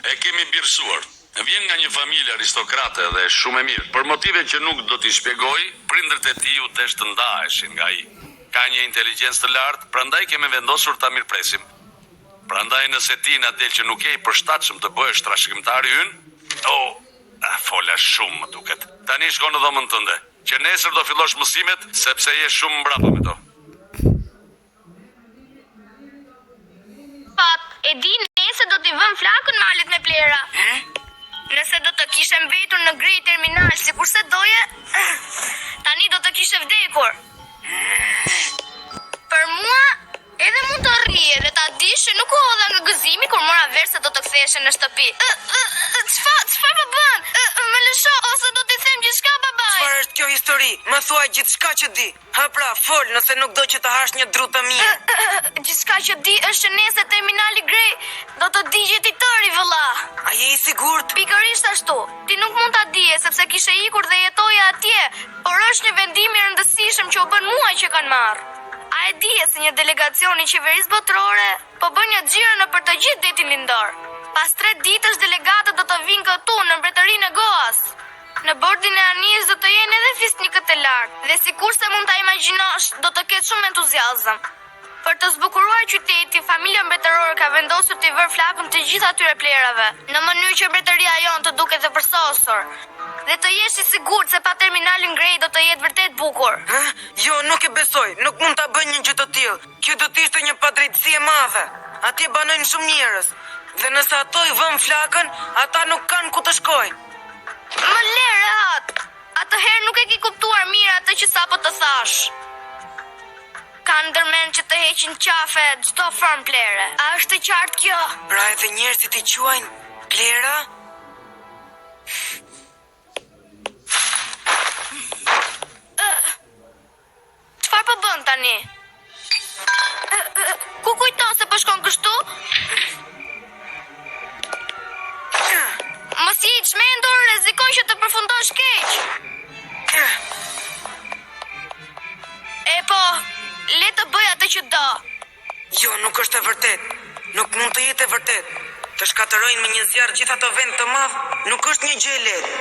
E kemi birësuar. Vjen nga një familje aristokrate dhe shumë e mirë. Për motive që nuk do t'i shpjegoj, prindërit e tij u desh të ndaheshin nga ai. Ka një inteligjencë të lartë, prandaj kemi vendosur ta mirëpresim. Prandaj nëse ti na del që nuk je i përshtatshëm të bëhesh trashëgimtari ynë, fola shumë më duket. Tani shko në dhomën tënde, që nesër do fillosh mësimet sepse je shumë mbrapa me to. Pap, e di nesër do t'i vëm flakën malit me plera. Nëse do të kishe mbetur në grej terminal, si kurse doje, tani do të kishe vdekur. Për mua, edhe mund të rrije dhe ta dish që nuk u hodha nga gëzimi kur mora vesh se do të ktheheshe në shtëpi. Çfarë po bën? Më lësho ose do t'i them gjithçka babaj. Çfarë është kjo histori? Më thuaj gjithçka që di. Ha pra, fol, nëse nuk do që të hash një dru të mirë. Gjithçka që di është që nesër terminali grej do të digjet i tëri vëlla. A je i sigurt? Pikërisht ashtu. Ti nuk mund ta dije sepse kishe ikur dhe jetoja atje, por është një vendim i rëndësishëm që u bën muaj që kanë marrë. A e dije se një delegacion i qeverisë botërore po bën një xhiro nëpër të gjithë detin lindor. Pas 3 ditësh delegatët do të vinë këtu në mbretërinë e Goas. Në bordin e Anis do të jenë edhe fisnikët e lartë dhe sikurse mund ta imagjinosh, do të ketë shumë entuziazëm. Për të zbukuruar qyteti, familja mbretërore ka vendosur të vërë flakën të gjitha atyre plerave, në mënyrë që mbretëria jonë të duket e përsosur. Dhe të jesh i sigurt se pa terminalin grej do të jetë vërtet bukur. Jo, nuk e besoj, nuk mund ta bëj një gjë të tillë. Kjo do të ishte një padrejtësi e madhe. Atje banojnë shumë njerëz. Dhe nëse ato i vëm flakën, ata nuk kanë ku të shkojnë. Më le rehat. Atëherë nuk e ke kuptuar mirë atë që sapo të thash. Kanë ndërmend që të heqin qafe çdo formë plere. A është e qartë kjo? Pra edhe njerëzit i quajnë plera? Çfarë po bën tani? Ku kujton se po shkon kështu? Mos je i çmendur, rrezikon që të përfundosh keq. E po, le të bëj atë që do. Jo, nuk është e vërtet. Nuk mund të jetë e vërtet. Të shkatërrojnë me një zjarr gjithë ato vend të madh nuk është një gjë e lehtë.